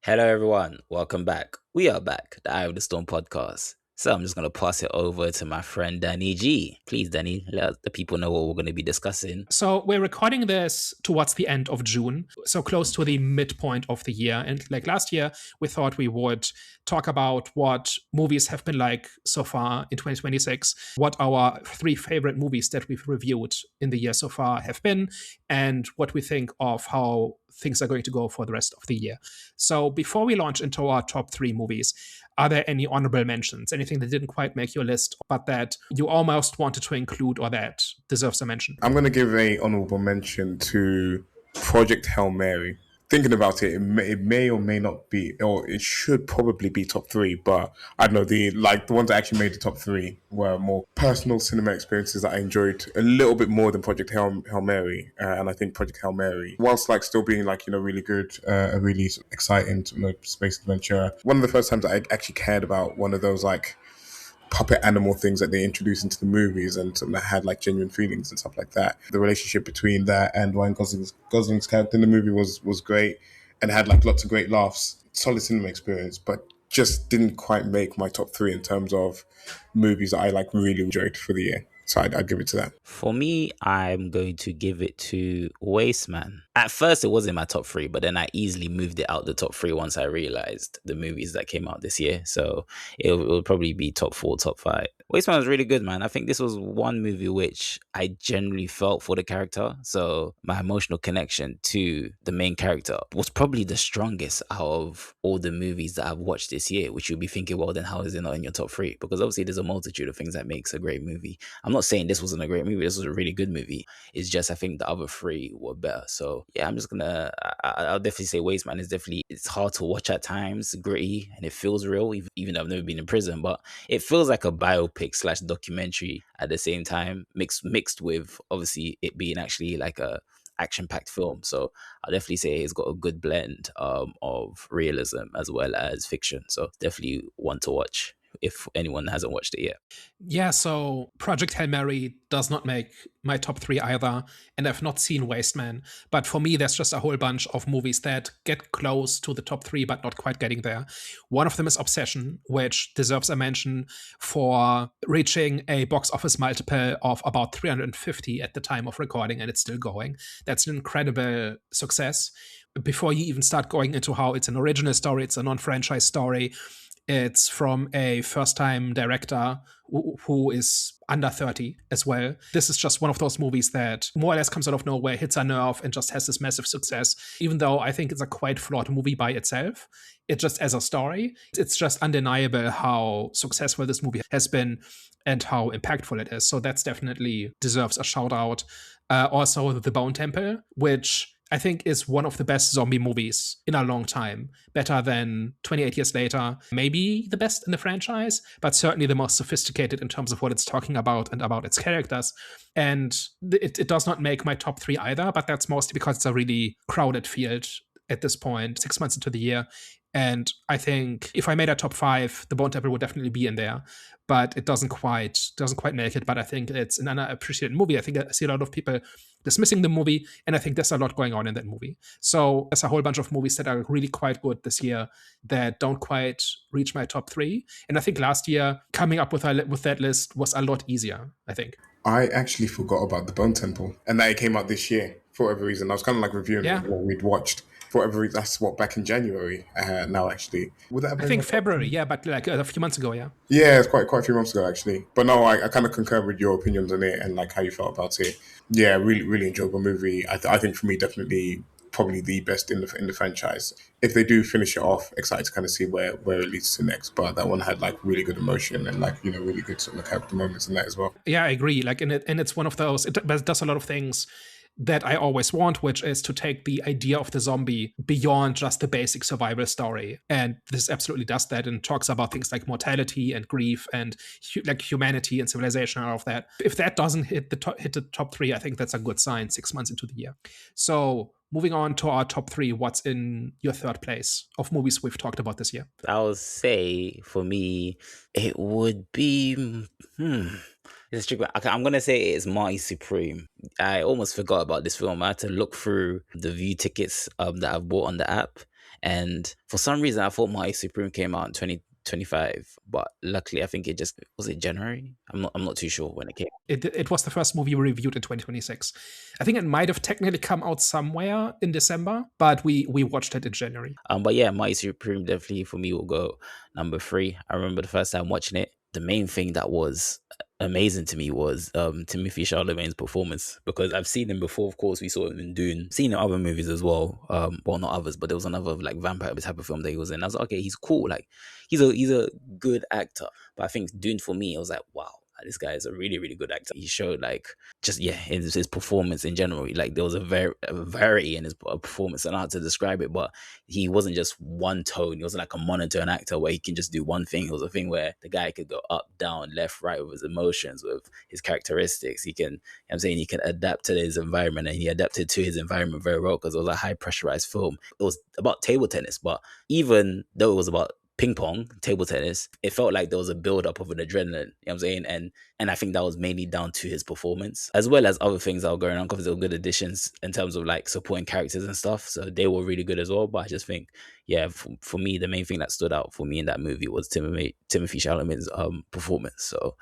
Hello, everyone. Welcome back. We are back, the Eye of the Storm podcast. So I'm just going to pass it over to my friend Danny G. Please, Danny, let the people know what we're going to be discussing. So we're recording this towards the end of June, so close to the midpoint of the year. And like last year, we thought we would talk about what movies have been like so far in 2026, what our three favorite movies that we've reviewed in the year so far have been, and what we think of how things are going to go for the rest of the year. So before we launch into our top three movies, are there any honorable mentions? Anything that didn't quite make your list, but that you almost wanted to include or that deserves a mention? I'm going to give a honorable mention to Project Hail Mary. Thinking about it, it may or may not be, or it should probably be top three. But I don't know, the ones that actually made the top three were more personal cinema experiences that I enjoyed a little bit more than Project Hail Mary. And I think Project Hail Mary, whilst like still being like really good, a really exciting space adventure. One of the first times I actually cared about one of those like puppet animal things that they introduced into the movies and something that had like genuine feelings and stuff like that. The relationship between that and Ryan Gosling's character in the movie was great and had like lots of great laughs. Solid cinema experience, but just didn't quite make my top three in terms of movies that I like really enjoyed for the year. So I'd give it to that. For me, I'm going to give it to Wasteman. At first, it wasn't my top three, but then I easily moved it out the top three once I realized the movies that came out this year. So it will probably be top four, top five. Wasteman was really good, man. I think this was one movie which I genuinely felt for the character. So my emotional connection to the main character was probably the strongest out of all the movies that I've watched this year, which you'll be thinking, well, then how is it not in your top three? Because obviously there's a multitude of things that makes a great movie. I'm not saying this wasn't a great movie. This was a really good movie. It's just I think the other three were better. So yeah, I'm just gonna. I'll definitely say Wasteman is definitely. It's hard to watch at times, gritty, and it feels real. Even though I've never been in prison, but it feels like a biopic slash documentary at the same time, mixed with obviously it being actually like a action-packed film. So I'll definitely say it's got a good blend of realism as well as fiction. So definitely one to watch if anyone hasn't watched it yet. Yeah, so Project Hail Mary does not make my top three either, and I've not seen Wasteman. But for me, there's just a whole bunch of movies that get close to the top three, but not quite getting there. One of them is Obsession, which deserves a mention for reaching a box office multiple of about 350 at the time of recording, and it's still going. That's an incredible success. Before you even start going into how it's an original story, it's a non-franchise story. It's from a first time director who is under 30 as well. This is just one of those movies that more or less comes out of nowhere, hits a nerve, and just has this massive success. Even though I think it's a quite flawed movie by itself, it just as a story, it's just undeniable how successful this movie has been and how impactful it is. So that's definitely deserves a shout out. Also, The Bone Temple, which I think is one of the best zombie movies in a long time. Better than 28 Years Later. Maybe the best in the franchise, but certainly the most sophisticated in terms of what it's talking about and about its characters. And it does not make my top three either, but that's mostly because it's a really crowded field at this point, 6 months into the year. And I think if I made a top five, The Bone Temple would definitely be in there. But it doesn't quite make it. But I think it's an underappreciated movie. I think I see a lot of people dismissing the movie, and I think there's a lot going on in that movie. So there's a whole bunch of movies that are really quite good this year that don't quite reach my top three. And I think last year coming up with that list was a lot easier, I think. I actually forgot about the Bone Temple and that it came out this year for whatever reason. I was kind of like reviewing Yeah. what we'd watched. For whatever reason, that's what back in January. Now, actually, would that have I been think February, yeah, but like a few months ago, yeah. Yeah, it's quite a few months ago actually. But no, I kind of concur with your opinions on it and like how you felt about it. Yeah, really enjoyable movie. I think for me, definitely probably the best in the franchise. If they do finish it off, excited to kind of see where it leads to next. But that one had like really good emotion and like really good sort of character moments in that as well. Yeah, I agree. Like, and it's one of those. It does a lot of things that I always want, which is to take the idea of the zombie beyond just the basic survival story. And this absolutely does that and talks about things like mortality and grief and like humanity and civilization and all of that. If that doesn't hit the top three, I think that's a good sign 6 months into the year. So moving on to our top three, what's in your third place of movies we've talked about this year? I would say for me, it would be. It's tricky. Okay, I'm gonna say it's Marty Supreme. I almost forgot about this film. I had to look through the view tickets that I've bought on the app, And for some reason, I thought Marty Supreme came out in 2025, but luckily, I think it just was it January. I'm not too sure when it came. It was the first movie we reviewed in 2026. I think it might have technically come out somewhere in December, but we watched it in January. But yeah, Mighty Supreme definitely for me will go number 3. I remember the first time watching it. The main thing that was amazing to me was Timothy Chalamet's performance, because I've seen him before. Of course, we saw him in Dune, seen him in other movies as well. Well, not others, but there was another like vampire type of film that he was in. I was like, okay, he's cool. Like he's a good actor. But I think Dune for me, I was like, wow, this guy is a really, really good actor. He showed like just his performance in general. Like there was a variety in his performance. I don't know how to describe it, but he wasn't just one tone. He wasn't like a monotone actor where he can just do one thing. It was a thing where the guy could go up, down, left, right with his emotions, with his characteristics. He can, I'm saying, he can adapt to his environment, and he adapted to his environment very well because it was a high pressurized film. It was about table tennis, but even though it was about ping pong, table tennis, it felt like there was a build up of an adrenaline. You know what I'm saying? And I think that was mainly down to his performance, as well as other things that were going on, because they were good additions in terms of like supporting characters and stuff. So they were really good as well. But I just think, yeah, for me, the main thing that stood out for me in that movie was Timothy Chalamet's performance. So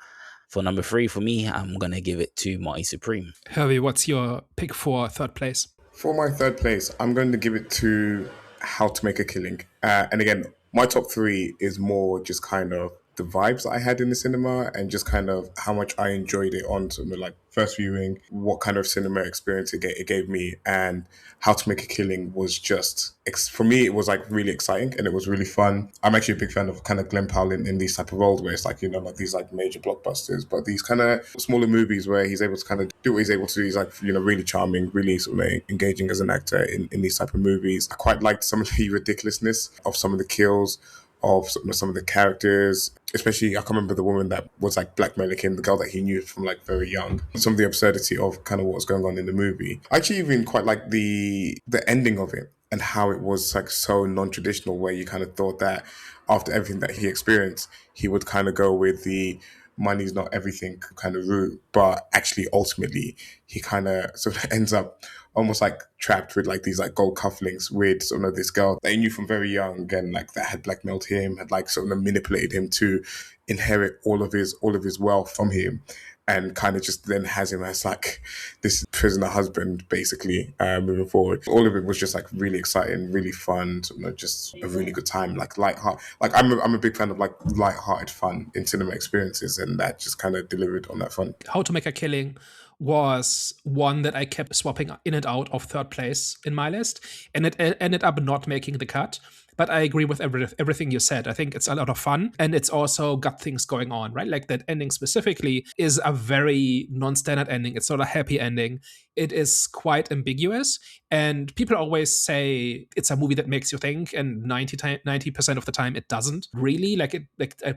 for number 3, for me, I'm gonna give it to Marty Supreme. Hervey, what's your pick for third place? For my third place, I'm going to give it to How to Make a Killing. And again, my top 3 is more just kind of the vibes I had in the cinema and just kind of how much I enjoyed it on like first viewing, what kind of cinema experience it gave me. And How to Make a Killing was just, for me, it was like really exciting and it was really fun. I'm actually a big fan of kind of Glenn Powell in these type of roles where it's like, you know, like these like major blockbusters, but these kind of smaller movies where he's able to kind of do what he's able to do. He's like, you know, really charming, really sort of engaging as an actor in these type of movies. I quite liked some of the ridiculousness of some of the kills, of some of the characters, especially I can't remember the woman that was like blackmailing him, the girl that he knew from like very young. Some of the absurdity of kind of what was going on in the movie. I actually even quite like the ending of it and how it was like so non-traditional, where you kind of thought that after everything that he experienced, he would kind of go with the money's not everything kind of route, but actually ultimately he kind of sort of ends up almost like trapped with like these like gold cufflinks with sort of this girl that he knew from very young, and like that had blackmailed him, had like sort of manipulated him to inherit all of his wealth from him, and kind of just then has him as like this prisoner husband basically moving forward. All of it was just like really exciting, really fun, you know, just a really good time, like light-hearted. Like I'm a big fan of like light-hearted fun in cinema experiences, and that just kind of delivered on that fun. How to Make a Killing was one that I kept swapping in and out of third place in my list, and it ended up not making the cut. But I agree with everything you said. I think it's a lot of fun, and it's also got things going on, right? Like that ending specifically is a very non-standard ending. It's not a happy ending. It is quite ambiguous, and people always say it's a movie that makes you think, and 90% of the time it doesn't really.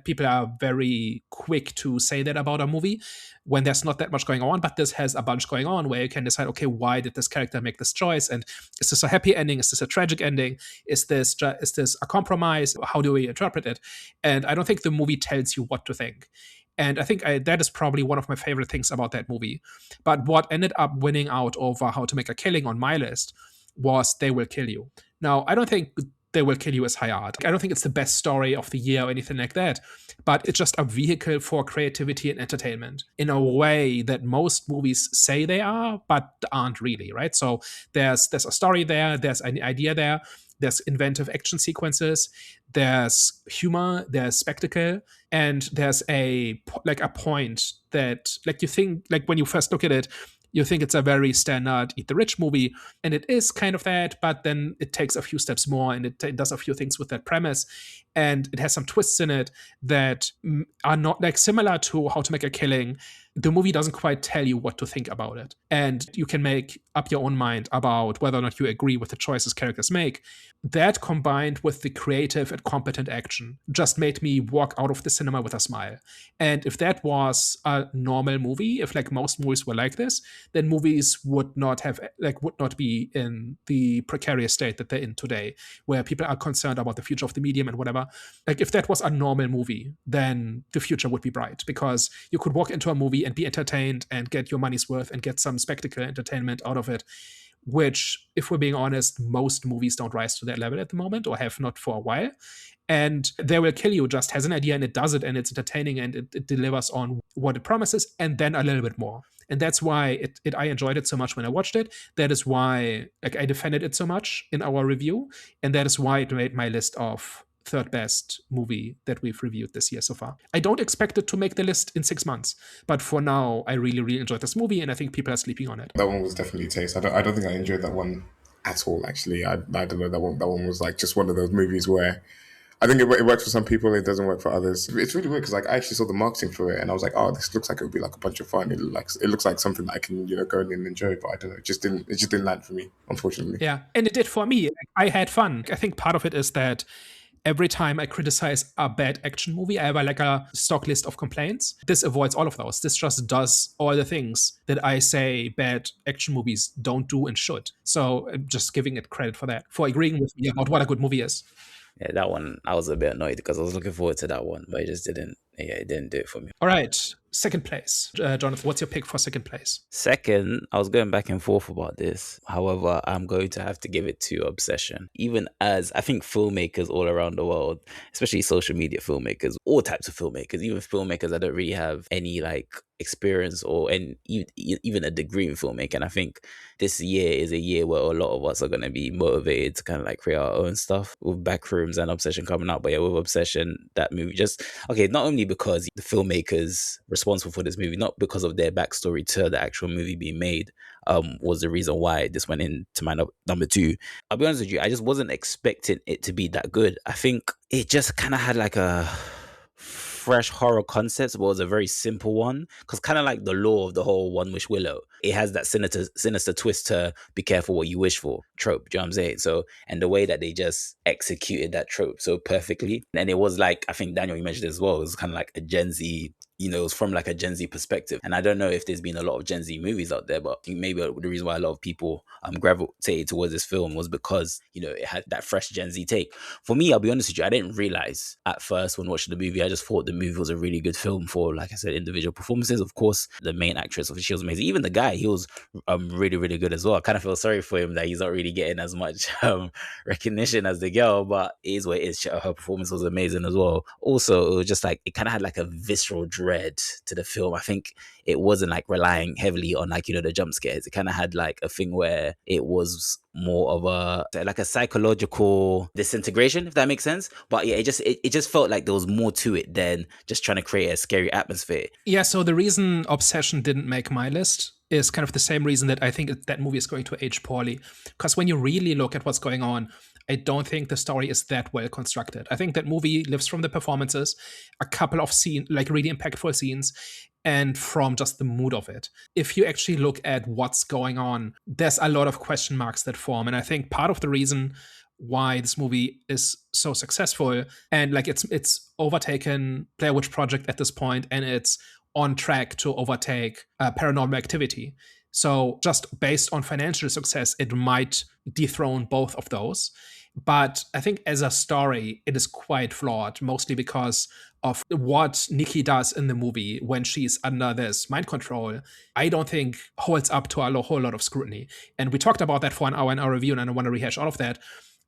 People are very quick to say that about a movie when there's not that much going on, but this has a bunch going on where you can decide, okay, why did this character make this choice? And is this a happy ending? Is this a tragic ending? Is this a compromise? How do we interpret it? And I don't think the movie tells you what to think. And I think that is probably one of my favorite things about that movie. But what ended up winning out over How to Make a Killing on my list was They Will Kill You. Now, I don't think They Will Kill You is high art. I don't think it's the best story of the year or anything like that, but it's just a vehicle for creativity and entertainment in a way that most movies say they are, but aren't really, right? So there's a story there, there's an idea there, there's inventive action sequences, there's humor, there's spectacle, and there's a point that, like, you think, like when you first look at it, you think it's a very standard Eat the Rich movie, and it is kind of that, but then it takes a few steps more, and it does a few things with that premise, and it has some twists in it that are not like similar to How to Make a Killing. The movie doesn't quite tell you what to think about it, and you can make up your own mind about whether or not you agree with the choices characters make. That combined with the creative and competent action just made me walk out of the cinema with a smile. And if that was a normal movie, if like most movies were like this, then movies would not be in the precarious state that they're in today, where people are concerned about the future of the medium and whatever. Like if that was a normal movie, then the future would be bright, because you could walk into a movie and be entertained and get your money's worth and get some spectacle entertainment out of it which, if we're being honest, most movies don't rise to that level at the moment, or have not for a while. And They Will Kill You just has an idea, and it does it, and it's entertaining, and it delivers on what it promises, and then a little bit more. And that's why I enjoyed it so much when I watched it. That is why, like, I defended it so much in our review, and that is why it made my list of third best movie that we've reviewed this year so far. I don't expect it to make the list in 6 months, but for now, I really, really enjoyed this movie, and I think people are sleeping on it. That one was definitely a taste. I don't think I enjoyed that one at all. Actually, I don't know, that one was like just one of those movies where I think it works for some people, it doesn't work for others. It's really weird because like I actually saw the marketing for it and I was like, oh, this looks like it would be like a bunch of fun. It looks like something that I can go in and enjoy. But I don't know, it just didn't land for me, unfortunately. Yeah, and it did for me. I had fun. I think part of it is that every time I criticize a bad action movie, I have like a stock list of complaints. This avoids all of those. This just does all the things that I say bad action movies don't do and should. So I'm just giving it credit for that, for agreeing with me about what a good movie is. Yeah, that one, I was a bit annoyed because I was looking forward to that one, but it just didn't. Yeah, it didn't do it for me. All right, second place. Jonathan, what's your pick for second place? Second, I was going back and forth about this. However, I'm going to have to give it to Obsession. Even as I think filmmakers all around the world, especially social media filmmakers, all types of filmmakers, even filmmakers that don't really have any like experience or even a degree in filmmaking. I think this year is a year where a lot of us are going to be motivated to kind of like create our own stuff with Backrooms and Obsession coming out. But yeah, with Obsession, that movie just, okay, not only because the filmmakers responsible for this movie, not because of their backstory to the actual movie being made, was the reason why this went into my number two. I'll be honest with you, I just wasn't expecting it to be that good. I think it just kind of had like a fresh horror concept, but it was a very simple one, because kind of like the lore of the whole One Wish Willow, it has that sinister twist to be careful what you wish for trope. Do you know what I'm saying? So, and the way that they just executed that trope so perfectly, and it was like, I think Daniel, you mentioned it as well, it was kind of like a Gen Z, it was from like a Gen Z perspective. And I don't know if there's been a lot of Gen Z movies out there, but I think maybe the reason why a lot of people gravitated towards this film was because, it had that fresh Gen Z take. For me, I'll be honest with you, I didn't realize at first when watching the movie, I just thought the movie was a really good film for, like I said, individual performances. Of course, the main actress, she was amazing. Even the guy, he was really, really good as well. I kind of feel sorry for him that he's not really getting as much recognition as the girl, but it is what it is. Her performance was amazing as well. Also, it was just like, it kind of had like a visceral dread to the film. I think it wasn't like relying heavily on like, the jump scares. It kind of had like a thing where it was more of a psychological disintegration, if that makes sense. But yeah, it just felt like there was more to it than just trying to create a scary atmosphere. Yeah, so the reason Obsession didn't make my list is kind of the same reason that I think that movie is going to age poorly. Because when you really look at what's going on, I don't think the story is that well constructed. I think that movie lives from the performances, a couple of scenes, like really impactful scenes, and from just the mood of it. If you actually look at what's going on, there's a lot of question marks that form. And I think part of the reason why this movie is so successful, and like it's overtaken Blair Witch Project at this point, and it's on track to overtake Paranormal Activity. So just based on financial success, it might dethrone both of those. But I think as a story, it is quite flawed, mostly because of what Nikki does in the movie when she's under this mind control. I don't think holds up to a whole lot of scrutiny. And we talked about that for an hour in our review, and I don't want to rehash all of that.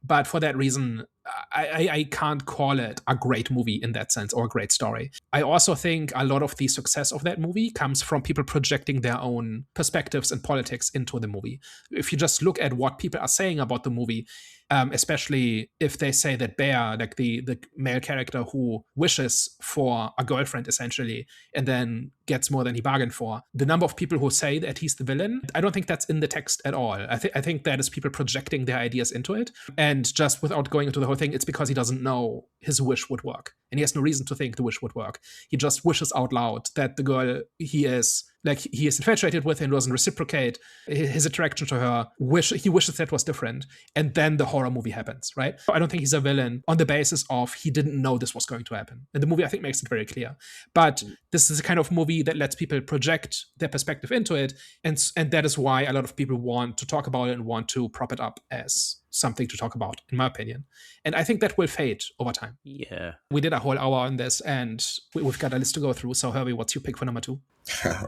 But for that reason, I can't call it a great movie in that sense, or a great story. I also think a lot of the success of that movie comes from people projecting their own perspectives and politics into the movie. If you just look at what people are saying about the movie, especially if they say that Bear, like the male character who wishes for a girlfriend essentially, and then gets more than he bargained for, the number of people who say that he's the villain, I don't think that's in the text at all. I think that is people projecting their ideas into it. And just without going into the whole thing, it's because he doesn't know his wish would work. And he has no reason to think the wish would work. He just wishes out loud that the girl he is infatuated with and doesn't reciprocate his attraction to her. He wishes that was different. And then the horror movie happens, right? I don't think he's a villain on the basis of he didn't know this was going to happen. And the movie, I think, makes it very clear. But this is the kind of movie that lets people project their perspective into it. And that is why a lot of people want to talk about it and want to prop it up as something to talk about, in my opinion. And I think that will fade over time. Yeah. We did a whole hour on this, and we've got a list to go through. So, Herbie, what's your pick for number 2?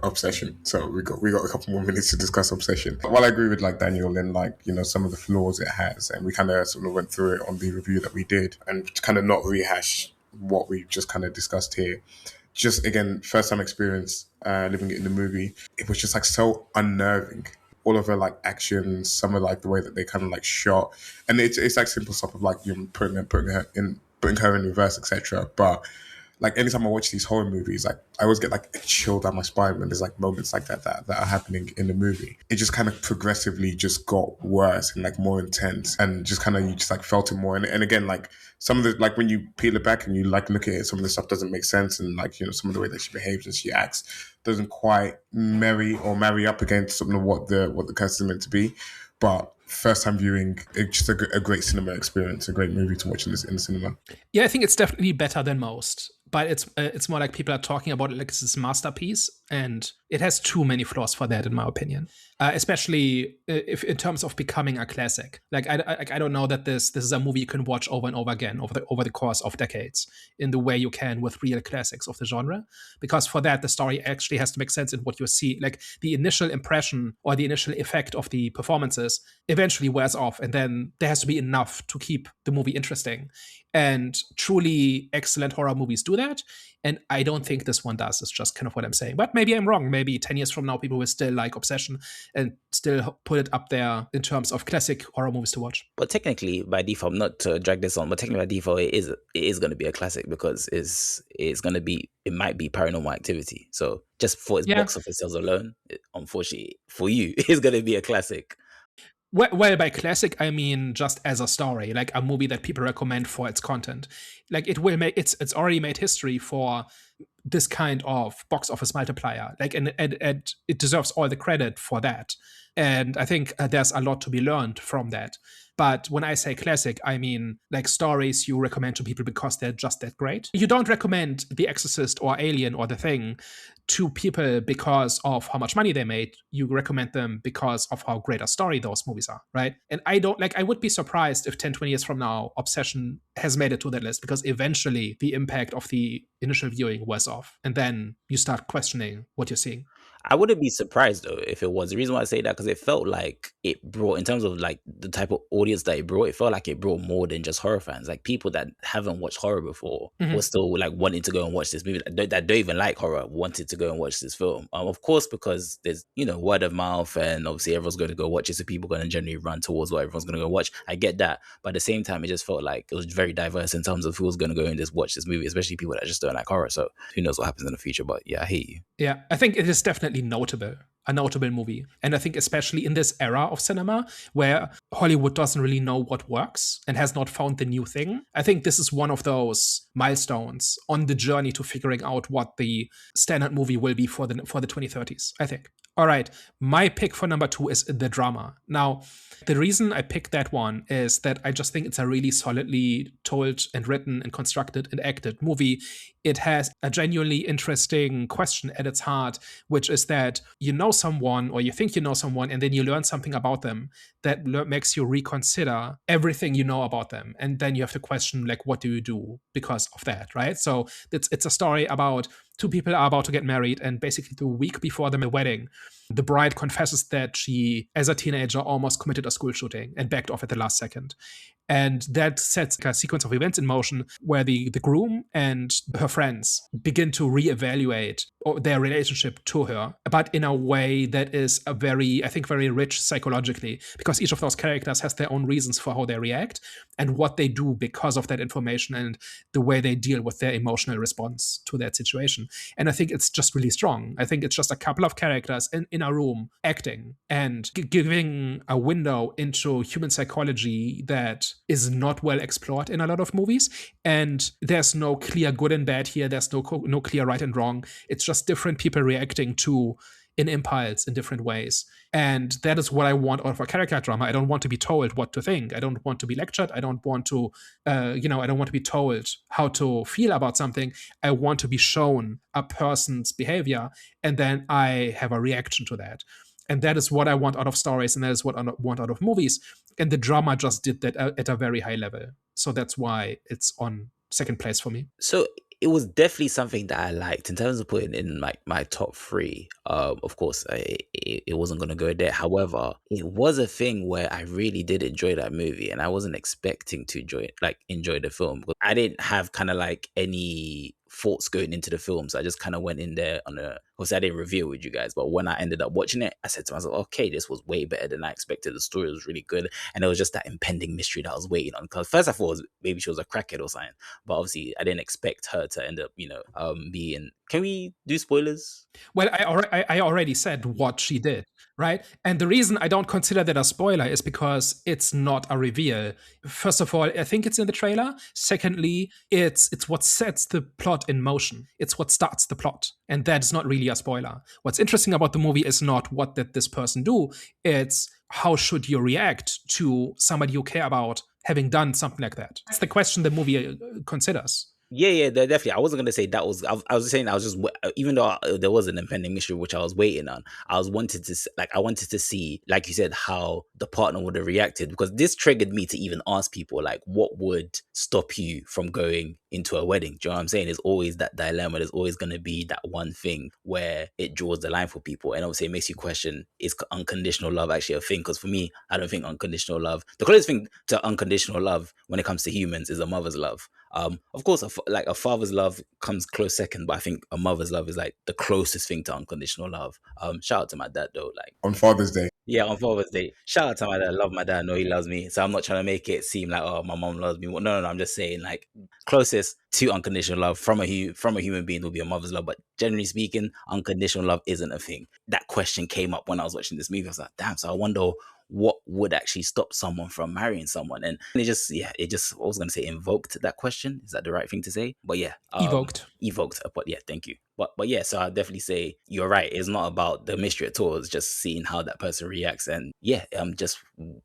Obsession. So we got a couple more minutes to discuss Obsession. While I agree with like Daniel and like, you know, some of the flaws it has, and we kind of sort of went through it on the review that we did, and kind of not rehash what we just kind of discussed here. Just again, first time experience living it in the movie. It was just like so unnerving. All of her like actions, some of like the way that they kind of like shot, and it's like simple stuff of like you putting her in reverse, etc. But like anytime I watch these horror movies, like I always get like a chill down my spine when there's like moments like that are happening in the movie. It just kind of progressively just got worse and like more intense, and just kind of you just like felt it more. And again, like some of the like when you peel it back and you like look at it, some of the stuff doesn't make sense, and like, you know, some of the way that she behaves and she acts doesn't quite marry up against something of what the curse is meant to be. But first time viewing, it's just a great cinema experience, a great movie to watch in the cinema. Yeah, I think it's definitely better than most. But it's more like people are talking about it like it's this masterpiece, and it has too many flaws for that, in my opinion. Especially if in terms of becoming a classic. Like I don't know that this is a movie you can watch over and over again over the course of decades in the way you can with real classics of the genre. Because for that, the story actually has to make sense in what you see. Like the initial impression or the initial effect of the performances eventually wears off, and then there has to be enough to keep the movie interesting. And truly excellent horror movies do that. And I don't think this one does. It's just kind of what I'm saying. But maybe I'm wrong. Maybe 10 years from now, people will still like Obsession and still put it up there in terms of classic horror movies to watch. But technically, by default, not to drag this on, but technically by default, it is going to be a classic because it's going to be, it might be Paranormal Activity. So just for its box office sales alone, unfortunately for you, it's going to be a classic. Well, by classic, I mean just as a story, like a movie that people recommend for its content. Like it will make it's already made history for this kind of box office multiplier. Like and it deserves all the credit for that. And I think there's a lot to be learned from that. But when I say classic, I mean like stories you recommend to people because they're just that great. You don't recommend The Exorcist or Alien or The Thing to people because of how much money they made. You recommend them because of how great a story those movies are, right? And I would be surprised if 10, 20 years from now, Obsession has made it to that list, because eventually the impact of the initial viewing wears off. And then you start questioning what you're seeing. I wouldn't be surprised though if it was. The reason why I say that, because it felt like it brought, in terms of like the type of audience that it felt like it brought more than just horror fans. Like people that haven't watched horror before were still like wanting to go and watch this movie, that don't even like horror, wanted to go and watch this film. Of course, because there's, you know, word of mouth, and obviously everyone's going to go watch it, so people are going to generally run towards what everyone's going to go watch. I get that, but at the same time, it just felt like it was very diverse in terms of who was going to go and just watch this movie, especially people that just don't like horror. So who knows what happens in the future? But yeah, I hear you. Yeah, I think it is definitely a notable movie. And I think especially in this era of cinema where Hollywood doesn't really know what works and has not found the new thing, I think this is one of those milestones on the journey to figuring out what the standard movie will be for the 2030s, I think. All right, my pick for number 2 is The Drama. Now, the reason I picked that one is that I just think it's a really solidly told and written and constructed and acted movie. It has a genuinely interesting question at its heart, which is that you know someone, or you think you know someone, and then you learn something about them that makes you reconsider everything you know about them. And then you have to question, like, what do you do because of that, right? So it's a story about two people are about to get married, and basically the week before the wedding, the bride confesses that she, as a teenager, almost committed a school shooting and backed off at the last second. And that sets a sequence of events in motion where the groom and her friends begin to reevaluate their relationship to her, but in a way that is very rich psychologically, because each of those characters has their own reasons for how they react and what they do because of that information and the way they deal with their emotional response to that situation. And I think it's just really strong. I think it's just a couple of characters in a room acting and giving a window into human psychology that is not well explored in a lot of movies. And there's no clear good and bad here. There's no clear right and wrong. It's just different people reacting to an impulse in different ways. And that is what I want out of a character drama. I don't want to be told what to think. I don't want to be lectured. I don't want to, I don't want to be told how to feel about something. I want to be shown a person's behavior, and then I have a reaction to that. And that is what I want out of stories, and that is what I want out of movies. And the drama just did that at a very high level. So that's why it's on second place for me. So it was definitely something that I liked in terms of putting in like my top three. Of course, it wasn't going to go there. However, it was a thing where I really did enjoy that movie, and I wasn't expecting to enjoy the film. Because I didn't have kind of like any thoughts going into the film, so I just kind of went in there on a. Obviously, I didn't review it with you guys, but when I ended up watching it, I said to myself, "Okay, this was way better than I expected. The story was really good, and it was just that impending mystery that I was waiting on." Because first I thought maybe she was a crackhead or something. But obviously, I didn't expect her to end up, being. Can we do spoilers? Well, I already said what she did, right? And the reason I don't consider that a spoiler is because it's not a reveal. First of all, I think it's in the trailer. Secondly, it's what sets the plot in motion. It's what starts the plot, and that is not really a spoiler. What's interesting about the movie is not what did this person do. It's how should you react to somebody you care about having done something like that. That's the question the movie considers. Yeah, definitely. I wasn't gonna say that was. I was saying I was just even though there was an impending mystery which I was waiting on. I wanted to see, like you said, how the partner would have reacted, because this triggered me to even ask people like, what would stop you from going into a wedding? Do you know what I'm saying? There's always that dilemma. There's always gonna be that one thing where it draws the line for people, and obviously it makes you question: is unconditional love actually a thing? Because for me, I don't think unconditional love. The closest thing to unconditional love when it comes to humans is a mother's love. Of course, a father's love comes close second, but I think a mother's love is like the closest thing to unconditional love. Shout out to my dad though, like On Father's Day. yeah, on Father's Day. Shout out to my dad. I love my dad. I know he loves me. So I'm not trying to make it seem like, oh, my mom loves me. Well, no. I'm just saying like closest to unconditional love from a human being will be a mother's love. But generally speaking, unconditional love isn't a thing. That question came up when I was watching this movie. I was like, damn. So I wonder what would actually stop someone from marrying someone, and I was going to say invoked that question. Is that the right thing to say? But yeah, Evoked. But yeah, thank you. But yeah, so I'll definitely say you're right. It's not about the mystery at all. It's just seeing how that person reacts, and yeah, just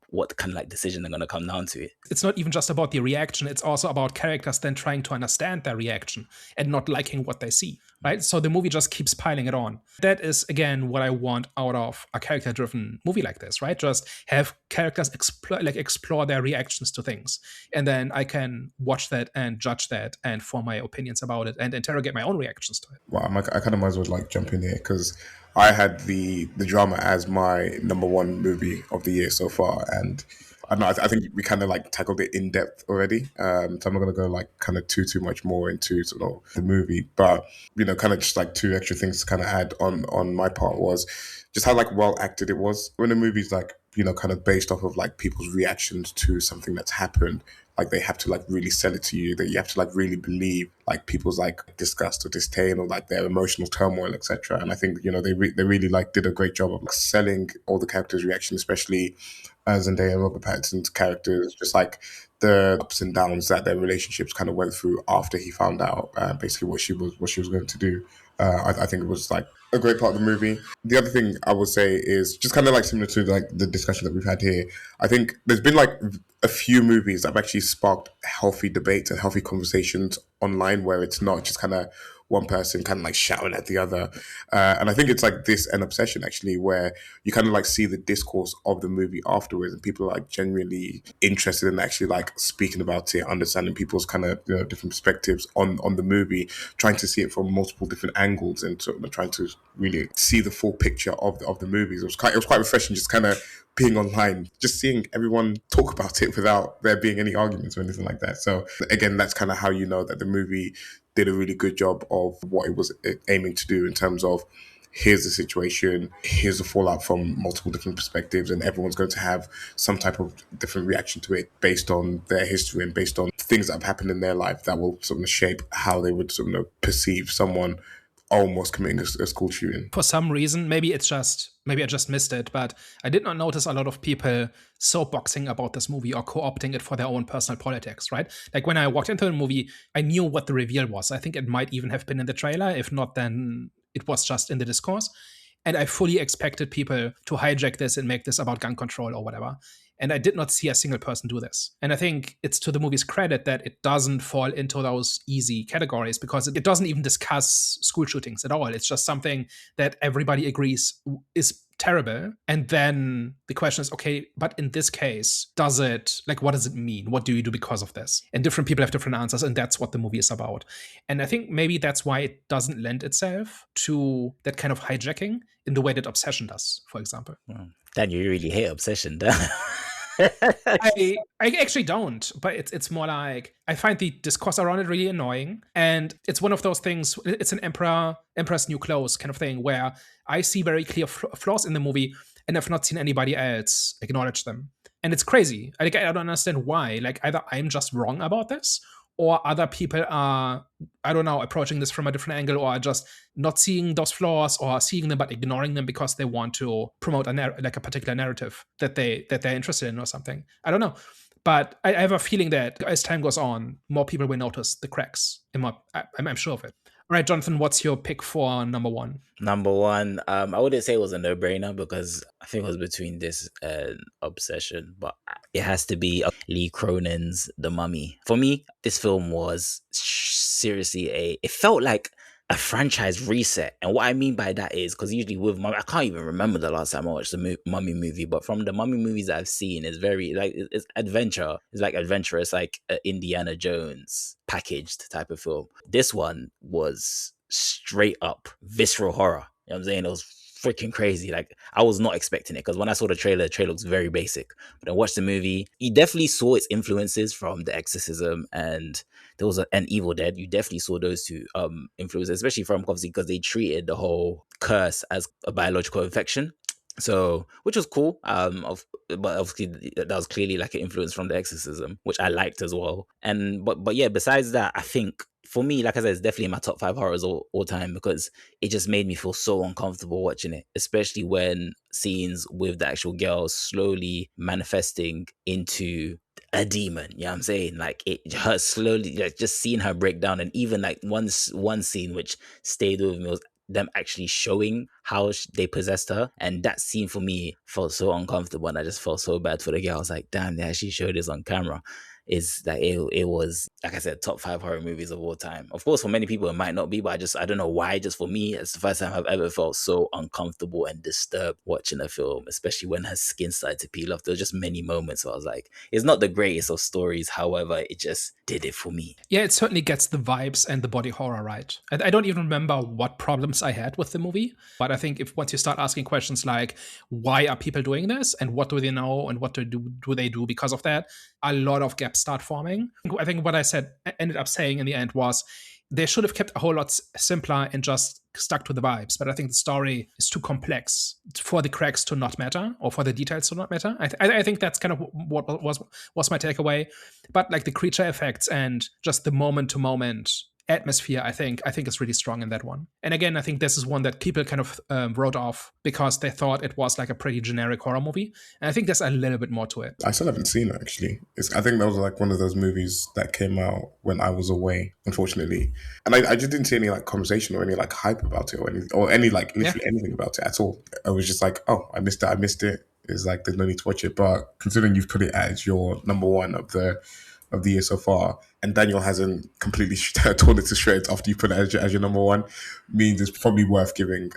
what kind of like decision they're going to come down to it. It's not even just about the reaction. It's also about characters then trying to understand their reaction and not liking what they see, right? So the movie just keeps piling it on. That is, again, what I want out of a character-driven movie like this, right? Just have characters explore their reactions to things. And then I can watch that and judge that and form my opinions about it and interrogate my own reactions to it. Well, I kind of might as well like jump in here because I had the drama as my number one movie of the year so far, and I don't know. I think we kind of like tackled it in depth already. So I'm not gonna go like kind of too much more into sort of the movie, but kind of just like two extra things to kind of add on my part was just how like well acted it was. When the movie's like kind of based off of like people's reactions to something that's happened, like they have to like really sell it to you, that you have to like really believe like people's like disgust or disdain or like their emotional turmoil, etc. And I think they really like did a great job of like, selling all the characters' reactions, especially Zendaya and Robert Pattinson's characters, just like the ups and downs that their relationships kind of went through after he found out basically what she was going to do. I think it was like a great part of the movie. The other thing I would say is just kind of like similar to like the discussion that we've had here. I think there's been like a few movies that have actually sparked healthy debates and healthy conversations online where it's not just kind of one person kind of like shouting at the other. And I think it's like this An Obsession actually, where you kind of like see the discourse of the movie afterwards and people are like genuinely interested in actually like speaking about it, understanding people's kind of different perspectives on the movie, trying to see it from multiple different angles and sort of trying to really see the full picture of the movies. It was quite refreshing just kind of being online, just seeing everyone talk about it without there being any arguments or anything like that. So again, that's kind of how you know that the movie did a really good job of what it was aiming to do in terms of here's the situation, here's the fallout from multiple different perspectives, and everyone's going to have some type of different reaction to it based on their history and based on things that have happened in their life that will sort of shape how they would sort of perceive someone almost committing a school shooting. For some reason, maybe I just missed it, but I did not notice a lot of people soapboxing about this movie or co-opting it for their own personal politics, right? Like when I walked into the movie, I knew what the reveal was. I think it might even have been in the trailer. If not, then it was just in the discourse. And I fully expected people to hijack this and make this about gun control or whatever. And I did not see a single person do this. And I think it's to the movie's credit that it doesn't fall into those easy categories because it doesn't even discuss school shootings at all. It's just something that everybody agrees is terrible. And then the question is, okay, but in this case, what does it mean? What do you do because of this? And different people have different answers, and that's what the movie is about. And I think maybe that's why it doesn't lend itself to that kind of hijacking in the way that Obsession does, for example. Dan, you really hate Obsession. I actually don't, but it's more like I find the discourse around it really annoying, and it's one of those things. It's an Emperor's New Clothes kind of thing where I see very clear flaws in the movie, and I've not seen anybody else acknowledge them, and it's crazy. I don't understand why. Like either I'm just wrong about this, or other people are, I don't know, approaching this from a different angle, or are just not seeing those flaws, or seeing them but ignoring them because they want to promote a particular narrative that they're interested in or something. I don't know. But I have a feeling that as time goes on, more people will notice the cracks. I'm sure of it. All right, Jonathan, what's your pick for number one? Number one, I wouldn't say it was a no-brainer because I think it was between this and Obsession, but it has to be Lee Cronin's The Mummy. For me, this film was seriously it felt like a franchise reset. And what I mean by that is, because usually with Mummy, I can't even remember the last time I watched the Mummy movie, but from the Mummy movies that I've seen, it's very, like, it's adventure. It's like adventurous, like Indiana Jones packaged type of film. This one was straight up visceral horror. You know what I'm saying? It was freaking crazy. Like, I was not expecting it, because when I saw the trailer looks very basic. But I watched the movie, you definitely saw its influences from The Exorcism and there was an Evil Dead. You definitely saw those two influences, especially from, obviously, because they treated the whole curse as a biological infection. So, which was cool. But obviously that was clearly like an influence from The Exorcism, which I liked as well. And but yeah, besides that, I think for me, like I said, it's definitely in my top 5 horrors all time, because it just made me feel so uncomfortable watching it, especially when scenes with the actual girl slowly manifesting into a demon. You know what I'm saying? Like, it hurt slowly, like just seeing her break down. And even like one scene which stayed with me was them actually showing how they possessed her, and that scene for me felt so uncomfortable, and I just felt so bad for the girl. I was like, damn, they actually showed this on camera. Is that it was, like I said, top 5 horror movies of all time. Of course, for many people it might not be, but I don't know why. Just for me, it's the first time I've ever felt so uncomfortable and disturbed watching a film, especially when her skin started to peel off. There were just many moments where I was like, it's not the greatest of stories, however, it just did it for me. Yeah, it certainly gets the vibes and the body horror right. I don't even remember what problems I had with the movie, but I think if once you start asking questions like, why are people doing this, and what do they know, and what do they do because of that, a lot of gaps start forming. I think what I ended up saying in the end was they should have kept a whole lot simpler and just stuck to the vibes. But I think the story is too complex for the cracks to not matter, or for the details to not matter. I think that's kind of what was my takeaway. But like the creature effects and just the moment to moment atmosphere, I think is really strong in that one. And again, I think this is one that people kind of wrote off because they thought it was like a pretty generic horror movie. And I think there's a little bit more to it. I still haven't seen it, actually. I think that was like one of those movies that came out when I was away, unfortunately. And I just didn't see any like conversation or any like hype about it, or any like literally anything about it at all. I was just like, oh, I missed it. It's like there's no need to watch it. But considering you've put it as your number one of the year so far, and Daniel hasn't completely torn it to shreds after you put it as your number one, means it's probably worth giving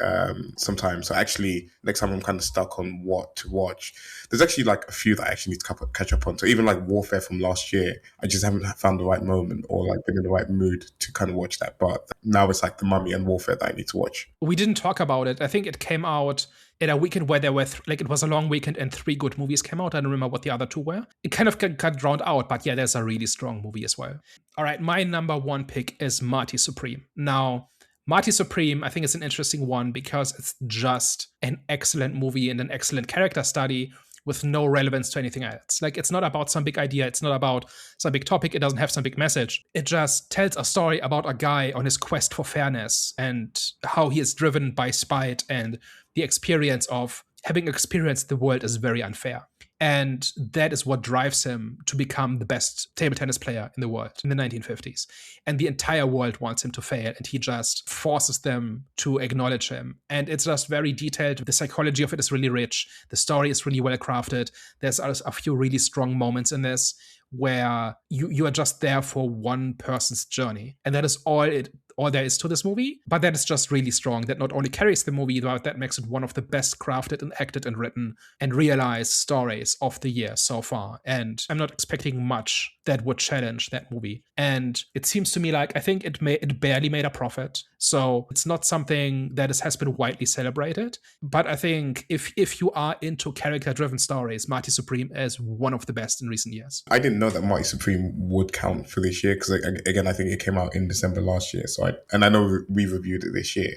some time. So actually, next time I'm kind of stuck on what to watch. There's actually like a few that I actually need to catch up on. So even like Warfare from last year, I just haven't found the right moment or like been in the right mood to kind of watch that. But now it's like The Mummy and Warfare that I need to watch. We didn't talk about it. I think it came out in a weekend where there were it was a long weekend and 3 good movies came out. I don't remember what the other 2 were. It kind of got drowned out, but yeah, there's a really strong movie as well. All right, my number 1 pick is Marty Supreme. Now, Marty Supreme, I think, is an interesting one because it's just an excellent movie and an excellent character study with no relevance to anything else. Like, it's not about some big idea. It's not about some big topic. It doesn't have some big message. It just tells a story about a guy on his quest for fairness and how he is driven by spite and the experience of having experienced the world is very unfair. And that is what drives him to become the best table tennis player in the world in the 1950s. And the entire world wants him to fail, and he just forces them to acknowledge him. And it's just very detailed. The psychology of it is really rich. The story is really well crafted. There's a few really strong moments in this where you are just there for one person's journey. And that is all all there is to this movie, but that is just really strong. That not only carries the movie, but that makes it one of the best crafted and acted and written and realized stories of the year so far. And I'm not expecting much that would challenge that movie. And it seems to me like I think it barely made a profit. So it's not something that has been widely celebrated. But I think if you are into character-driven stories, Marty Supreme is one of the best in recent years. I didn't know that Marty Supreme would count for this year because, again, I think it came out in December last year. So I know we reviewed it this year.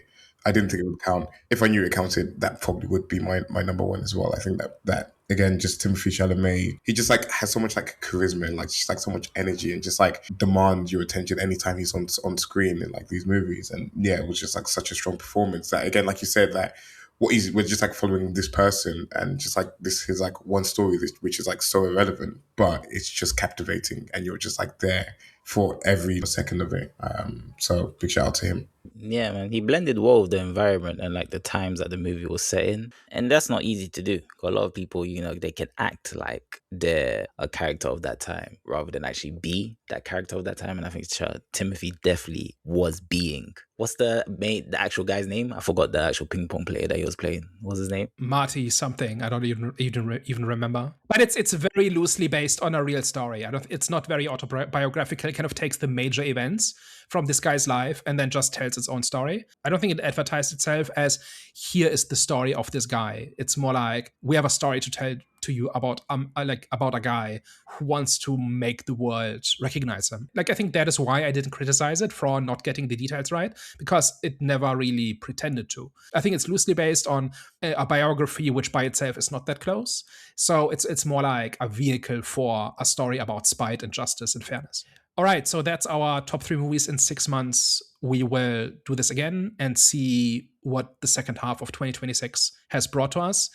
I didn't think it would count. If I knew it counted, that probably would be my number one as well. I think that again, just Timothée Chalamet, he just like has so much like charisma and like just like so much energy and just like demands your attention anytime he's on screen in like these movies. And yeah, it was just like such a strong performance that, again, like you said, that we're just like following this person and just like this is like one story which is like so irrelevant, but it's just captivating and you're just like there for every second of it. So big shout out to him. Yeah, man, he blended well with the environment and like the times that the movie was set in, and that's not easy to do. A lot of people, they can act like they're a character of that time rather than actually be that character of that time. And I think Timothy definitely was being. What's the actual guy's name? I forgot the actual ping pong player that he was playing. What's his name? Marty something. I don't even remember. But it's very loosely based on a real story. It's not very autobiographical. It kind of takes the major events from this guy's life and then just tells its own story. I don't think it advertised itself as here is the story of this guy. It's more like we have a story to tell to you about a guy who wants to make the world recognize him. Like, I think that is why I didn't criticize it for not getting the details right, because it never really pretended to. I think it's loosely based on a biography, which by itself is not that close. So it's more like a vehicle for a story about spite and justice and fairness. All right, so that's our top 3 movies in 6 months. We will do this again and see what the second half of 2026 has brought to us.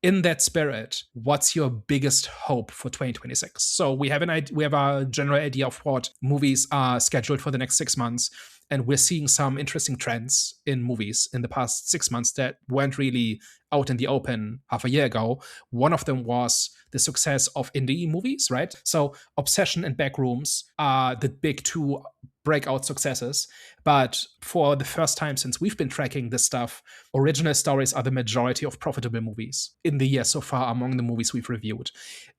In that spirit, what's your biggest hope for 2026? So we have a general idea of what movies are scheduled for the next 6 months. And we're seeing some interesting trends in movies in the past 6 months that weren't really out in the open half a year ago. One of them was the success of indie movies, right? So Obsession and Backrooms are the big 2 breakout successes. But for the first time since we've been tracking this stuff, original stories are the majority of profitable movies in the year so far among the movies we've reviewed.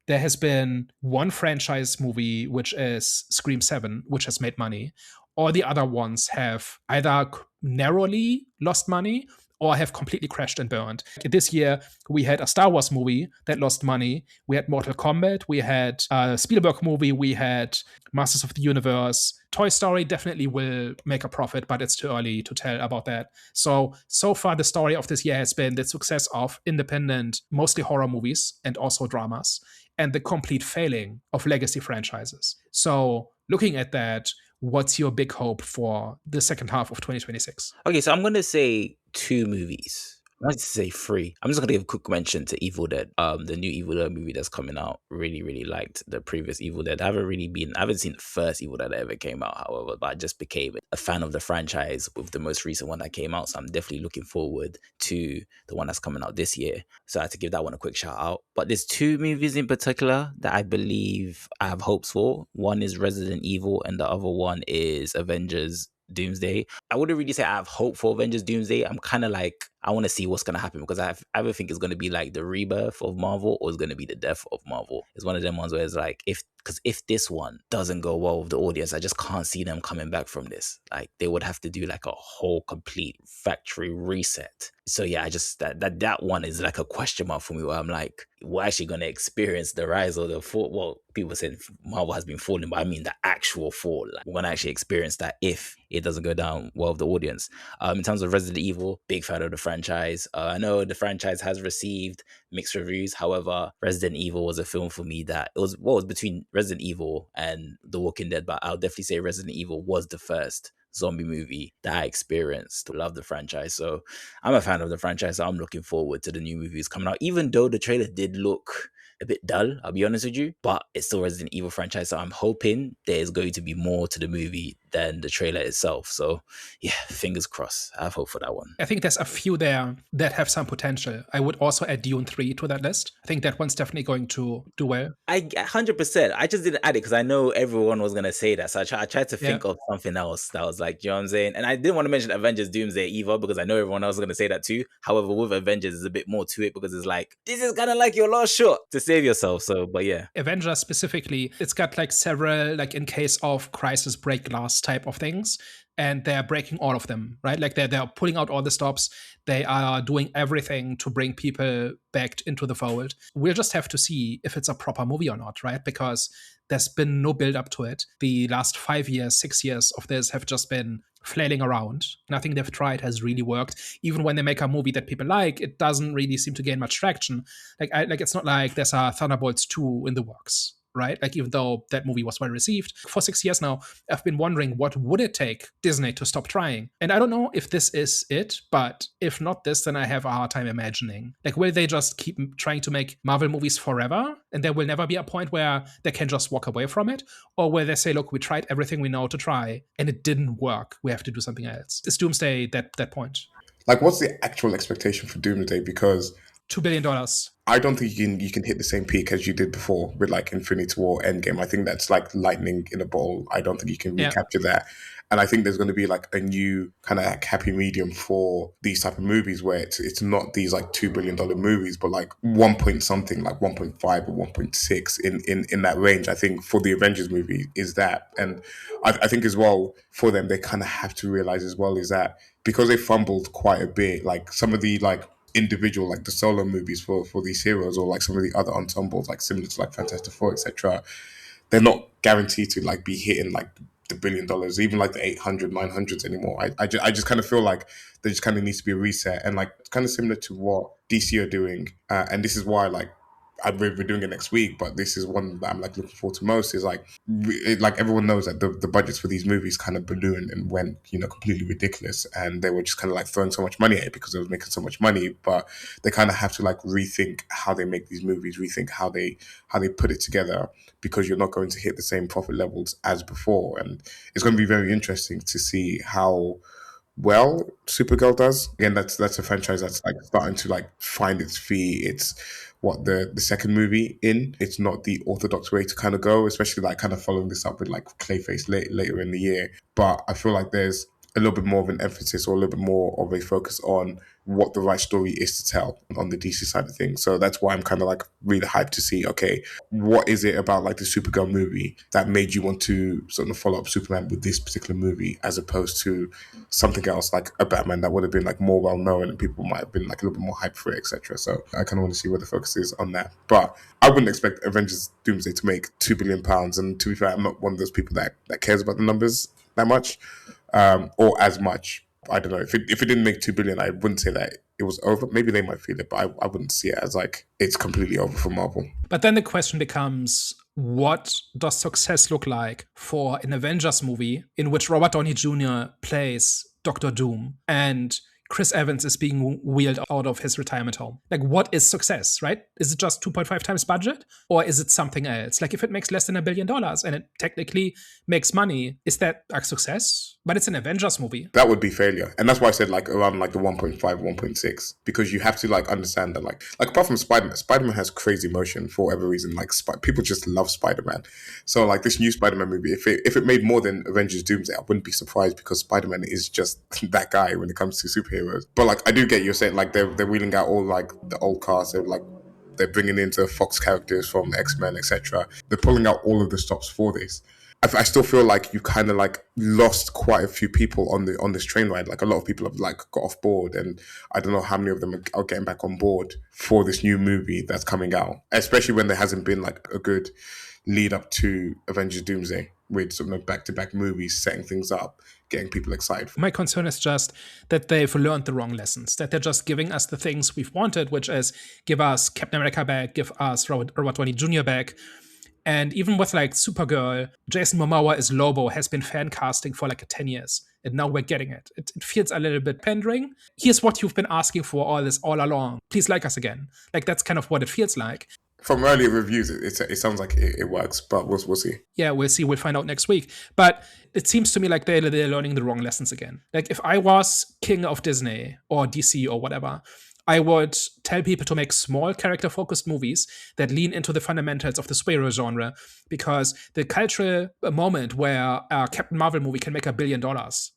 There has been one franchise movie, which is Scream 7, which has made money. All the other ones have either narrowly lost money or have completely crashed and burned. This year, we had a Star Wars movie that lost money. We had Mortal Kombat. We had a Spielberg movie. We had Masters of the Universe. Toy Story definitely will make a profit, but it's too early to tell about that. So far, the story of this year has been the success of independent, mostly horror movies and also dramas, and the complete failing of legacy franchises. So looking at that, what's your big hope for the second half of 2026? Okay, so I'm going to say 2 movies. I wanted to say 3. I'm just going to give a quick mention to Evil Dead. The new Evil Dead movie that's coming out. Really, really liked the previous Evil Dead. I haven't seen the first Evil Dead that ever came out, however, but I just became a fan of the franchise with the most recent one that came out. So I'm definitely looking forward to the one that's coming out this year. So I had to give that one a quick shout out. But there's 2 movies in particular that I believe I have hopes for. One is Resident Evil and the other one is Avengers Doomsday. I wouldn't really say I have hope for Avengers Doomsday. I'm kind of like, I want to see what's going to happen because I either think it's going to be like the rebirth of Marvel or it's going to be the death of Marvel. It's one of them ones where it's like, if this one doesn't go well with the audience, I just can't see them coming back from this. Like, they would have to do like a whole complete factory reset. So yeah, I just, that one is like a question mark for me where I'm like, we're actually going to experience the rise or the fall. Well, people said Marvel has been falling, but I mean the actual fall. Like, we're going to actually experience that if it doesn't go down well with the audience. In terms of Resident Evil, big fan of the franchise. I know the franchise has received mixed reviews. However, Resident Evil was a film for me that it was between Resident Evil and The Walking Dead, but I'll definitely say Resident Evil was the first zombie movie that I experienced. Love the franchise. So I'm a fan of the franchise. So I'm looking forward to the new movies coming out, even though the trailer did look a bit dull, I'll be honest with you, but it's still Resident Evil franchise. So I'm hoping there's going to be more to the movie than the trailer itself. So yeah, fingers crossed. I have hope for that one. I think there's a few there that have some potential. I would also add Dune 3 to that list. I think that one's definitely going to do well. I 100%. I just didn't add it because I know everyone was gonna say that. So I tried to think of something else that was like, you know what I'm saying? And I didn't want to mention Avengers Doomsday either because I know everyone else is gonna say that too. However, with Avengers, there's a bit more to it because it's like, this is kind of like your last shot to save yourself. So, but yeah. Avengers specifically, it's got like several, like in case of crisis break glass type of things. And they're breaking all of them, right? Like they're pulling out all the stops. They are doing everything to bring people back into the fold. We'll just have to see if it's a proper movie or not, right? Because there's been no build up to it. The last 5 years, 6 years of this have just been flailing around. Nothing they've tried has really worked. Even when they make a movie that people like, it doesn't really seem to gain much traction. Like it's not like there's a Thunderbolts 2 in the works, right? Like even though that movie was well received, for 6 years now, I've been wondering what would it take Disney to stop trying. And I don't know if this is it, but if not this, then I have a hard time imagining. Like, will they just keep trying to make Marvel movies forever? And there will never be a point where they can just walk away from it? Or will they say, look, we tried everything we know to try and it didn't work. We have to do something else. Is Doomsday that point? Like, what's the actual expectation for Doomsday? Because $2 billion. I don't think you can hit the same peak as you did before with like Infinity War, Endgame. I think that's like lightning in a bottle. I don't think you can recapture that. And I think there's going to be like a new kind of like happy medium for these type of movies where it's not these like $2 billion movies, but like 1 point something, like 1.5 or 1.6 in that range. I think for the Avengers movie is that. And I think as well for them, they kind of have to realize as well is that because they fumbled quite a bit, like some of the like individual, like the solo movies for these heroes or like some of the other ensembles, like similar to like Fantastic Four, etc., they're not guaranteed to like be hitting like the $1 billion, even like the 800, 900s anymore. I just kind of feel like there just kind of needs to be a reset, and like it's kind of similar to what DC are doing. And this is why like we're doing it next week, but this is one that I'm like looking forward to most. Is like like everyone knows that the budgets for these movies kind of ballooned and went completely ridiculous, and they were just kind of like throwing so much money at it because it was making so much money. But they kind of have to like rethink how they make these movies, rethink how they put it together, because you're not going to hit the same profit levels as before. And it's going to be very interesting to see how well Supergirl does. Again, that's a franchise that's like starting to like find its feet. It's what the second movie in. It's not the orthodox way to kind of go, especially like kind of following this up with like Clayface later in the year. But I feel like there's a little bit more of an emphasis or a little bit more of a focus on what the right story is to tell on the DC side of things. So that's why I'm kind of like really hyped to see, okay, what is it about like the Supergirl movie that made you want to sort of follow up Superman with this particular movie as opposed to something else like a Batman that would have been like more well known and people might have been like a little bit more hyped for it, etc. So I kind of want to see where the focus is on that. But I wouldn't expect Avengers Doomsday to make £2 billion. And to be fair, I'm not one of those people that cares about the numbers that much. Or as much. I don't know. If it didn't make 2 billion, I wouldn't say that it was over. Maybe they might feel it, but I wouldn't see it as like it's completely over for Marvel. But then the question becomes, what does success look like for an Avengers movie in which Robert Downey Jr. plays Doctor Doom and Chris Evans is being wheeled out of his retirement home? Like, what is success, right? Is it just 2.5 times budget? Or is it something else? Like, if it makes less than $1 billion and it technically makes money, is that a success? But it's an Avengers movie. That would be failure. And that's why I said like around like the 1.5, 1.6. Because you have to like understand that like apart from Spider-Man has crazy motion for whatever reason. Like people just love Spider-Man. So like this new Spider-Man movie, if it made more than Avengers Doomsday, I wouldn't be surprised because Spider-Man is just that guy when it comes to superheroes. But like I do get you're saying like they're wheeling out all like the old cast. They're bringing into Fox characters from X-Men, etc. They're pulling out all of the stops for this. I still feel like you kind of like lost quite a few people on this train ride. Like a lot of people have like got off board, and I don't know how many of them are getting back on board for this new movie that's coming out. Especially when there hasn't been like a good lead up to Avengers Doomsday with sort of back-to-back movies setting things up, getting people excited. My concern is just that they've learned the wrong lessons, that they're just giving us the things we've wanted, which is give us Captain America back, give us Robert Downey Jr. back. And even with like Supergirl, Jason Momoa as Lobo has been fan casting for like 10 years. And now we're getting it. It feels a little bit pandering. Here's what you've been asking for all along. Please like us again. Like that's kind of what it feels like. From earlier reviews, it sounds like it works, but we'll see. Yeah, we'll see. We'll find out next week. But it seems to me like they're learning the wrong lessons again. Like if I was king of Disney or DC or whatever, I would tell people to make small character-focused movies that lean into the fundamentals of the superhero genre, because the cultural moment where a Captain Marvel movie can make $1 billion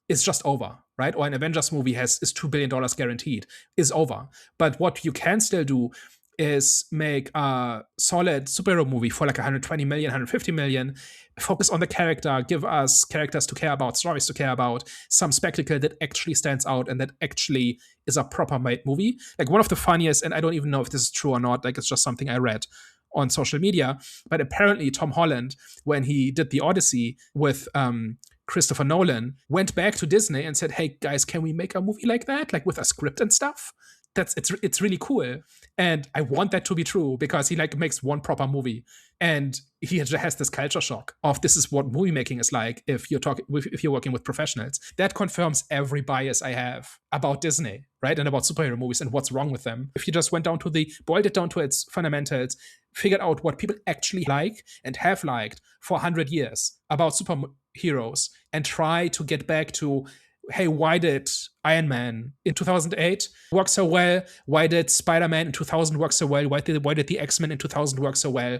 is just over, right? Or an Avengers movie is $2 billion guaranteed, is over. But what you can still do is make a solid superhero movie for like 120 million, 150 million, focus on the character, give us characters to care about, stories to care about, some spectacle that actually stands out and that actually is a proper made movie. Like one of the funniest, and I don't even know if this is true or not, like it's just something I read on social media, but apparently Tom Holland, when he did the Odyssey with Christopher Nolan, went back to Disney and said, hey guys, can we make a movie like that? Like with a script and stuff? It's really cool, and I want that to be true, because he like makes one proper movie, and he has this culture shock of this is what movie making is like if you're working with professionals. That confirms every bias I have about Disney, right, and about superhero movies and what's wrong with them. If you just boiled it down to its fundamentals, figured out what people actually like and have liked for 100 years about superheroes, and try to get back to, hey, why did Iron Man in 2008 work so well? Why did Spider-Man in 2000 work so well? Why did the X-Men in 2000 work so well?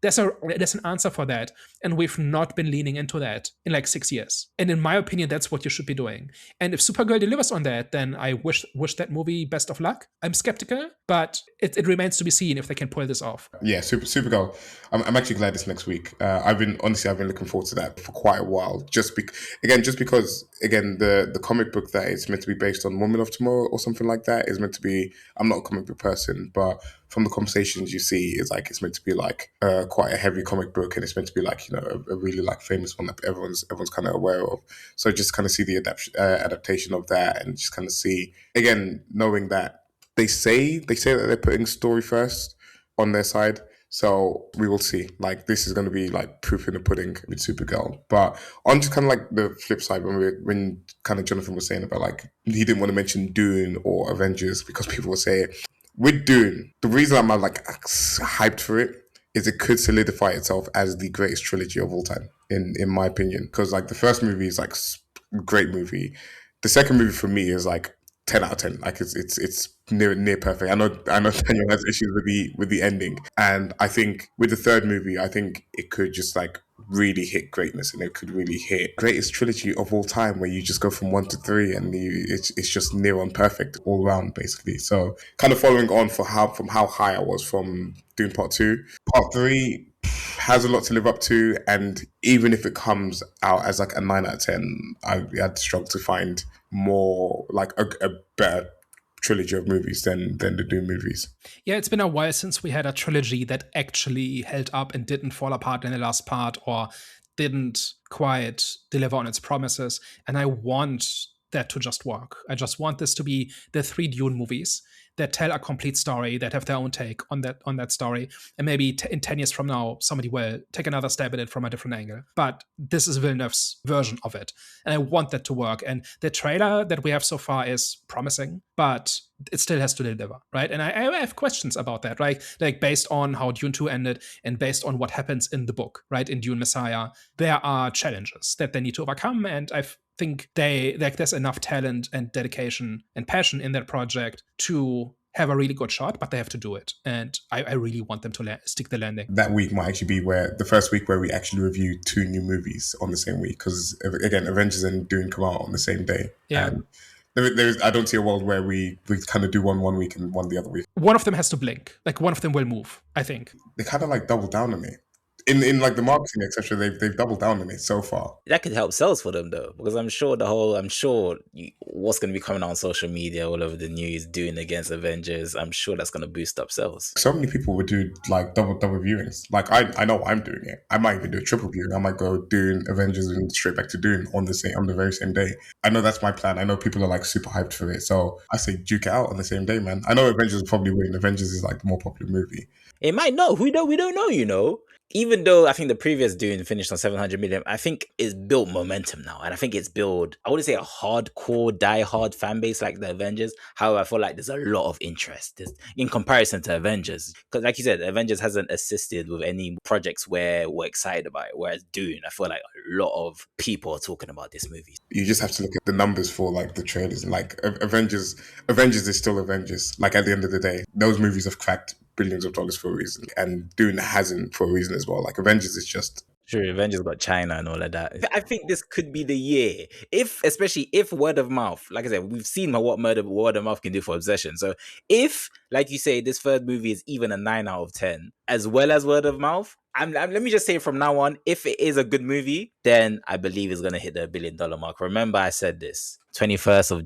There's an answer for that, and we've not been leaning into that in like 6 years. And in my opinion, that's what you should be doing. And if Supergirl delivers on that, then I wish that movie best of luck. I'm skeptical, but it remains to be seen if they can pull this off. Yeah, Supergirl. I'm actually glad it's next week. I've been looking forward to that for quite a while. Just because the comic book that it's meant to be based on, Woman of Tomorrow or something like that, is meant to be. I'm not a comic book person, but from the conversations you see, it's meant to be like quite a heavy comic book, and it's meant to be like, you know, a really like famous one that everyone's kind of aware of. So just kind of see the adaptation of that, and just kind of see, again, knowing that they say that they're putting story first on their side. So we will see. Like this is going to be like proof in the pudding with Supergirl. But on just kind of like the flip side, when kind of Jonathan was saying about like he didn't want to mention Dune or Avengers because people will say it. With Dune, the reason I'm like hyped for it is it could solidify itself as the greatest trilogy of all time, in my opinion. Because like the first movie is like a great movie. The second movie for me is like 10 out of 10. Like it's near perfect. I know Daniel has issues with the ending, and I think with the third movie, I think it could just like really hit greatness, and it could really hit greatest trilogy of all time, where you just go from 1 to 3, and it's just near on perfect all around, basically. So kind of following on from how high I was from doing part 2, part 3 has a lot to live up to, and even if it comes out as like a 9 out of 10, I'd struggle to find more like a better trilogy of movies than the Dune movies. Yeah, it's been a while since we had a trilogy that actually held up and didn't fall apart in the last part, or didn't quite deliver on its promises. And I want that to just work. I just want this to be the 3 Dune movies that tell a complete story, that have their own take on that story. And maybe in 10 years from now, somebody will take another stab at it from a different angle. But this is Villeneuve's version of it. And I want that to work. And the trailer that we have so far is promising, but it still has to deliver, right? And I have questions about that, right? Like based on how Dune 2 ended and based on what happens in the book, right? In Dune Messiah, there are challenges that they need to overcome. And I think there's enough talent and dedication and passion in that project to have a really good shot, but they have to do it. And I really want them to stick the landing. That week might actually be the first week where we actually review 2 new movies on the same week. Because again, Avengers and Dune come out on the same day. Yeah. And I don't see a world where we kind of do one week and one the other week. One of them has to blink. Like one of them will move, I think. They kind of like double down on it. In like the marketing, etc., they've doubled down on it so far. That could help sales for them though, because I'm sure what's going to be coming out on social media all over the news, Dune against Avengers, I'm sure that's going to boost up sales. So many people would do like double viewings. Like I know I'm doing it. I might even do a triple viewing. I might go Dune, Avengers, and straight back to Dune on the very same day. I know that's my plan. I know people are like super hyped for it, so I say duke it out on the same day, man. I know Avengers will probably win. Avengers is like the more popular movie. It might not. We don't know, you know. Even even though I think the previous Dune finished on 700 million, I think it's built momentum now. And I think it's built, I wouldn't say a hardcore, die-hard fan base like the Avengers. However, I feel like there's a lot of interest in comparison to Avengers. Because like you said, Avengers hasn't assisted with any projects where we're excited about it. Whereas Dune, I feel like a lot of people are talking about this movie. You just have to look at the numbers for like the trailers. Like Avengers is still Avengers. Like at the end of the day, those movies have cracked billions of dollars for a reason, and Dune hasn't for a reason as well. Like Avengers is just Sure, Avengers got China and all of that. I think this could be the year. Especially if word of mouth, like I said, we've seen what word of mouth can do for Obsession. So if, like you say, this third movie is even a 9 out of 10, as well as word of mouth, let me just say from now on, if it is a good movie, then I believe it's going to hit the $1 billion mark. Remember, I said this 21st of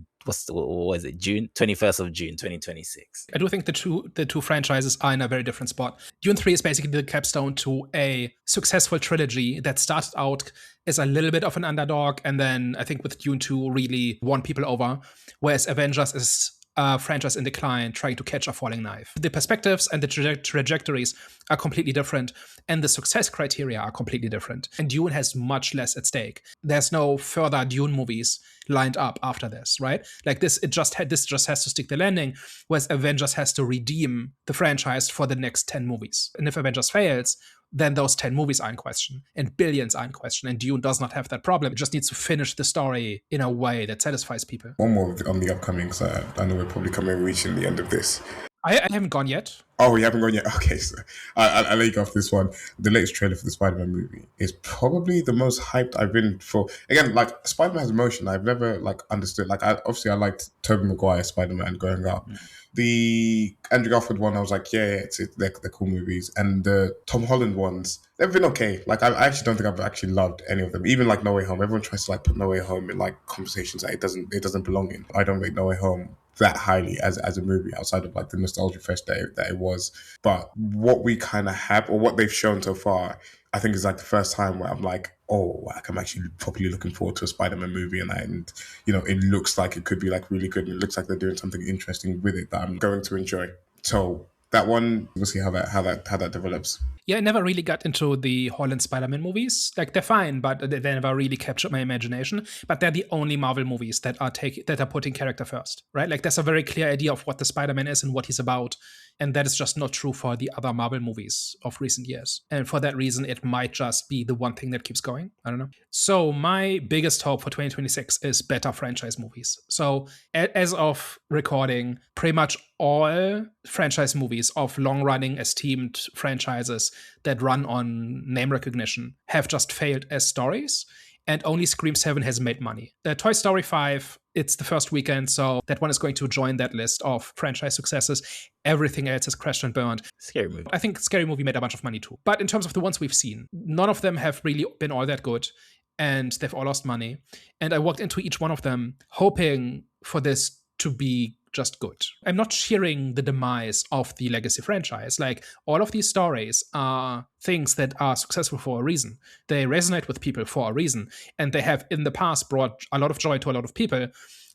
what was it? June 21st of June 2026. I do think the two franchises are in a very different spot. Dune 3 is basically the capstone to a successful trilogy that started out as a little bit of an underdog, and then I think with Dune 2 really won people over, whereas Avengers is a franchise in decline trying to catch a falling knife. The perspectives and the trajectories are completely different, and the success criteria are completely different. And Dune has much less at stake. There's no further Dune movies lined up after this, right? Like this just has to stick the landing, whereas Avengers has to redeem the franchise for the next 10 movies. And if Avengers fails, then those 10 movies are in question and billions are in question. And Dune does not have that problem. It just needs to finish the story in a way that satisfies people. one more on the upcoming, because I know we're probably reaching the end of this. I haven't gone yet. Oh, you haven't gone yet? Okay, so I'll let you go off this one. The latest trailer for the Spider-Man movie is probably the most hyped I've been for. Again, like, Spider-Man has emotion. I've never, like, understood. Like, I liked Tobey Maguire's Spider-Man growing up. The Andrew Garfield one, I was like, yeah, they're cool movies. And the Tom Holland ones, they've been okay. Like, I actually don't think I've actually loved any of them. Even, like, No Way Home. Everyone tries to, like, put No Way Home in, like, conversations that it doesn't belong in. I don't rate No Way Home that highly as a movie, outside of like the nostalgia fest that it was. But what we kind of have, or what they've shown so far, I think is like the first time where I'm like, oh, like, I'm actually properly looking forward to a Spider-Man movie, and you know, it looks like it could be like really good, and it looks like they're doing something interesting with it that I'm going to enjoy. So that one, we'll see how that develops. Yeah, I never really got into the Holland Spider-Man movies. Like, they're fine, but they never really captured my imagination. But they're the only Marvel movies that are putting character first, right? Like, there's a very clear idea of what the Spider-Man is and what he's about. And that is just not true for the other Marvel movies of recent years. And for that reason, it might just be the one thing that keeps going. I don't know. So my biggest hope for 2026 is better franchise movies. So as of recording, pretty much all franchise movies of long-running esteemed franchises that run on name recognition have just failed as stories. And only Scream 7 has made money. Toy Story 5, it's the first weekend, so that one is going to join that list of franchise successes. Everything else has crashed and burned. Scary Movie. I think Scary Movie made a bunch of money too. But in terms of the ones we've seen, none of them have really been all that good, and they've all lost money. And I walked into each one of them hoping for this to be just good. I'm not cheering the demise of the legacy franchise. Like, all of these stories are things that are successful for a reason. They resonate with people for a reason. And they have in the past brought a lot of joy to a lot of people.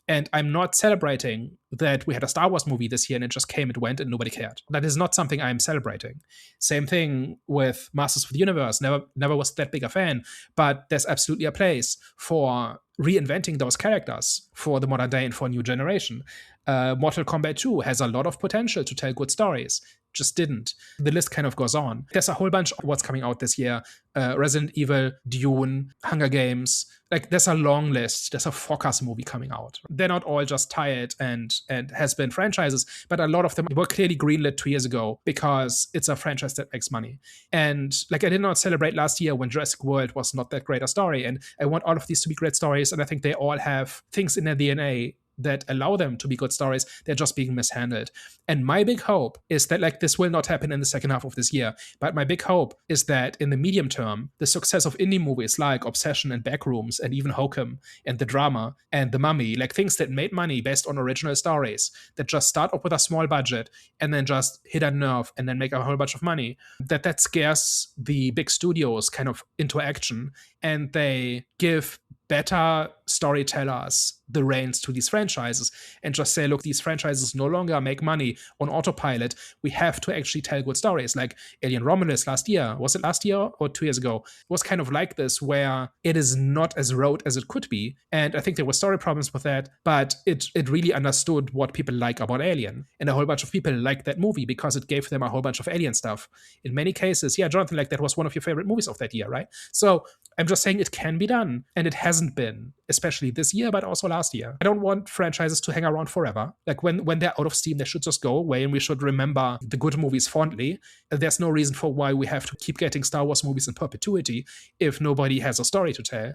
And I'm not celebrating that we had a Star Wars movie this year and it just came, it went, and nobody cared. That is not something I'm celebrating. Same thing with Masters of the Universe. Never was that big a fan, but there's absolutely a place for reinventing those characters for the modern day and for a new generation. Mortal Kombat 2 has a lot of potential to tell good stories. Just didn't. The list kind of goes on. There's a whole bunch of what's coming out this year. Resident Evil, Dune, Hunger Games. Like, there's a long list. There's a Focus movie coming out. They're not all just tired and has-been franchises, but a lot of them were clearly greenlit 2 years ago because it's a franchise that makes money. And like, I did not celebrate last year when Jurassic World was not that great a story. And I want all of these to be great stories. And I think they all have things in their DNA that allow them to be good stories. They're just being mishandled. And my big hope is that, like, this will not happen in the second half of this year, but my big hope is that in the medium term, the success of indie movies like Obsession and Backrooms and even Hokum and The Drama and The Mummy, like things that made money based on original stories that just start up with a small budget and then just hit a nerve and then make a whole bunch of money, that scares the big studios kind of into action and they give better storytellers the reins to these franchises and just say, look, these franchises no longer make money on autopilot. We have to actually tell good stories. Like Alien Romulus last year. Was it last year or 2 years ago? It was kind of like this, where it is not as rote as it could be. And I think there were story problems with that, but it really understood what people like about Alien. And a whole bunch of people liked that movie because it gave them a whole bunch of Alien stuff. In many cases, yeah, Jonathan, like that was one of your favorite movies of that year, right? So I'm just saying it can be done, and it hasn't been, especially this year, but also last year. I don't want franchises to hang around forever. Like when they're out of steam, they should just go away, and we should remember the good movies fondly. There's no reason for why we have to keep getting Star Wars movies in perpetuity if nobody has a story to tell.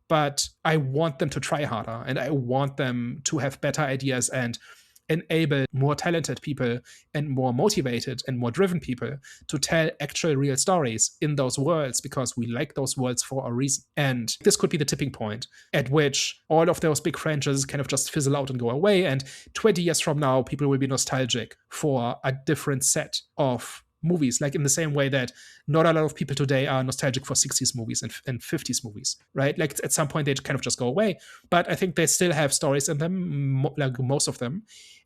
But I want them to try harder, and I want them to have better ideas and enable more talented people and more motivated and more driven people to tell actual real stories in those worlds, because we like those worlds for a reason. And this could be the tipping point at which all of those big franchises kind of just fizzle out and go away. And 20 years from now, people will be nostalgic for a different set of movies, like in the same way that not a lot of people today are nostalgic for 60s movies and 50s movies, right? Like at some point they kind of just go away, but I think they still have stories in them, like most of them.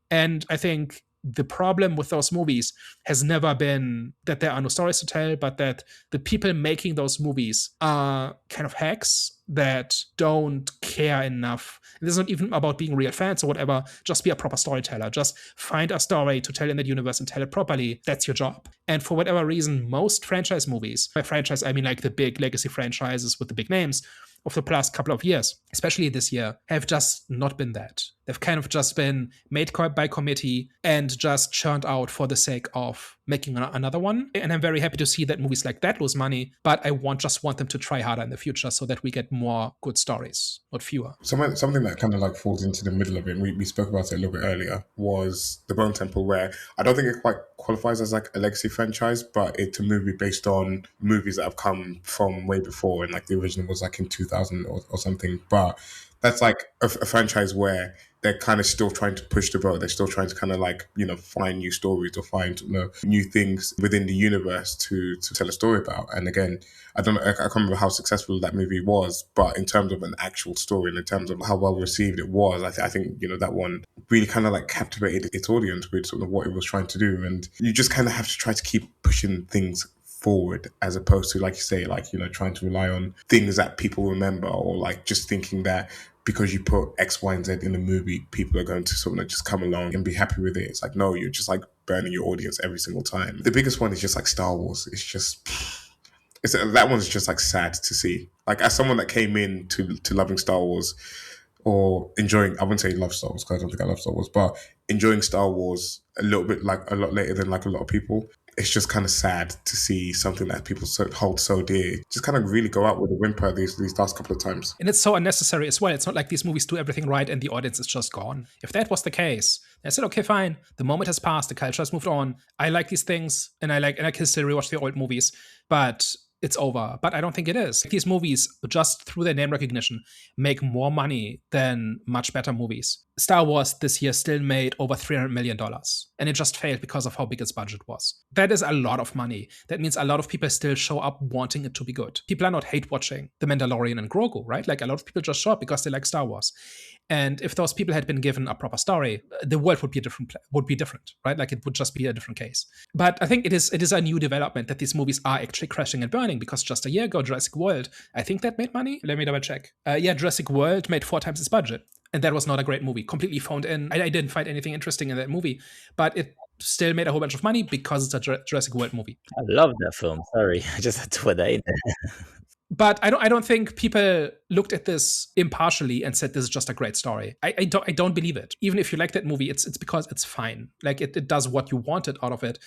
And I think the problem with those movies has never been that there are no stories to tell, but that the people making those movies are kind of hacks that don't care enough. This is not even about being real fans or whatever. Just be a proper storyteller. Just find a story to tell in that universe and tell it properly. That's your job. And for whatever reason, most franchise movies, by franchise, I mean like the big legacy franchises with the big names of the past couple of years, especially this year, have just not been that. They've kind of just been made by committee and just churned out for the sake of making another one. And I'm very happy to see that movies like that lose money, but I just want them to try harder in the future so that we get more good stories, not fewer. Something that kind of like falls into the middle of it, and we spoke about it a little bit earlier, was The Bone Temple, where I don't think it quite qualifies as like a legacy franchise, but it's a movie based on movies that have come from way before, and like the original was like in 2000 or something. But that's like a franchise where they're kind of still trying to push the boat. They're still trying to kind of like, find new stories or find new things within the universe to tell a story about. And again, I can't remember how successful that movie was, but in terms of an actual story and in terms of how well received it was, I think that one really kind of like captivated its audience with sort of what it was trying to do. And you just kind of have to try to keep pushing things forward, as opposed to, like you say, like, trying to rely on things that people remember, or like just thinking that because you put X, Y, and Z in a movie, people are going to sort of just come along and be happy with it. It's like, no, you're just like burning your audience every single time. The biggest one is just like Star Wars. That one's just like sad to see. Like, as someone that came in to loving Star Wars, or enjoying, I wouldn't say love Star Wars because I don't think I love Star Wars, but enjoying Star Wars a little bit, like a lot later than like a lot of people, it's just kind of sad to see something that people hold so dear just kind of really go out with a whimper these last couple of times. And it's so unnecessary as well. It's not like these movies do everything right and the audience is just gone. If that was the case, I said, okay, fine. The moment has passed. The culture has moved on. I like these things, and I can still rewatch the old movies, but it's over. But I don't think it is. These movies, just through their name recognition, make more money than much better movies. Star Wars this year still made over $300 million, and it just failed because of how big its budget was. That is a lot of money. That means a lot of people still show up wanting it to be good. People are not hate watching The Mandalorian and Grogu, right? Like, a lot of people just show up because they like Star Wars. And if those people had been given a proper story, the world would be different, right? Like, it would just be a different case. But I think it is a new development that these movies are actually crashing and burning, because just a year ago, Jurassic World, I think that made money. Let me double check. Jurassic World made 4 times its budget. And that was not a great movie, completely phoned in. I didn't find anything interesting in that movie, but it still made a whole bunch of money because it's a Jurassic World movie. I love that film. Sorry, I just had to put that in there. But I don't think people looked at this impartially and said this is just a great story. I don't believe it. Even if you like that movie, it's because it's fine. Like, it does what you wanted out of it.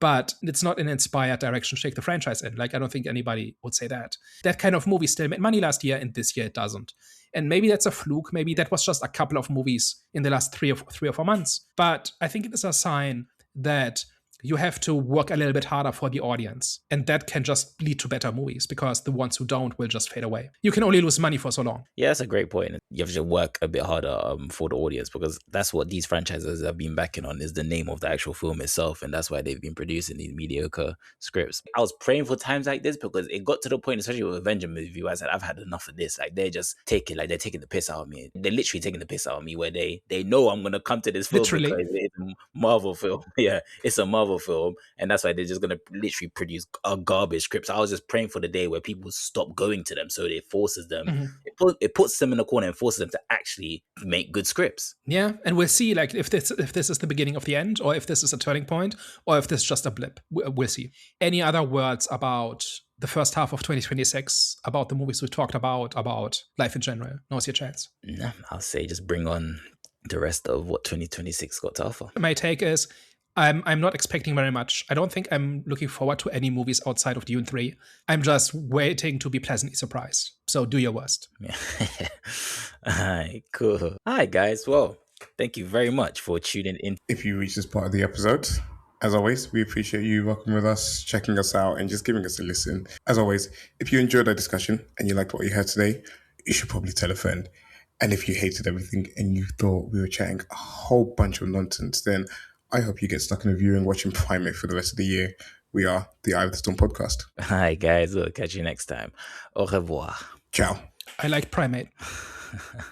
But it's not an inspired direction to take the franchise in. Like, I don't think anybody would say that. That kind of movie still made money last year, and this year it doesn't. And maybe that's a fluke. Maybe that was just a couple of movies in the last three or 4 months. But I think it is a sign that you have to work a little bit harder for the audience. And that can just lead to better movies because the ones who don't will just fade away. You can only lose money for so long. Yeah, that's a great point. You have to work a bit harder for the audience, because that's what these franchises have been backing on, is the name of the actual film itself. And that's why they've been producing these mediocre scripts. I was praying for times like this, because it got to the point, especially with Avenger movie, where I said, I've had enough of this. Like, they're taking the piss out of me. They're literally taking the piss out of me, where they know I'm going to come to this film Literally. because it's a Marvel film. Yeah, it's a Marvel film. And that's why they're just going to literally produce a garbage scripts. I was just praying for the day where people stop going to them, so it forces them, it puts them in a corner and forces them to actually make good scripts. Yeah, and we'll see like if this is the beginning of the end, or if this is a turning point, or if this is just a blip. We'll see. Any other words about the first half of 2026, about the movies we talked about life in general? Now's your chance. Nah, I'll say just bring on the rest of what 2026 got to offer. My take is I'm not expecting very much. I don't think I'm looking forward to any movies outside of Dune 3. I'm just waiting to be pleasantly surprised. So do your worst. Yeah. All right, cool. All right, guys. Well, thank you very much for tuning in. If you reach this part of the episode, as always, we appreciate you rocking with us, checking us out, and just giving us a listen. As always, if you enjoyed our discussion and you liked what you heard today, you should probably tell a friend. And if you hated everything and you thought we were chatting a whole bunch of nonsense, then I hope you get stuck in a viewing watching Primate for the rest of the year. We are the Eye of the Storm podcast. All right, guys. We'll catch you next time. Au revoir. Ciao. I like Primate.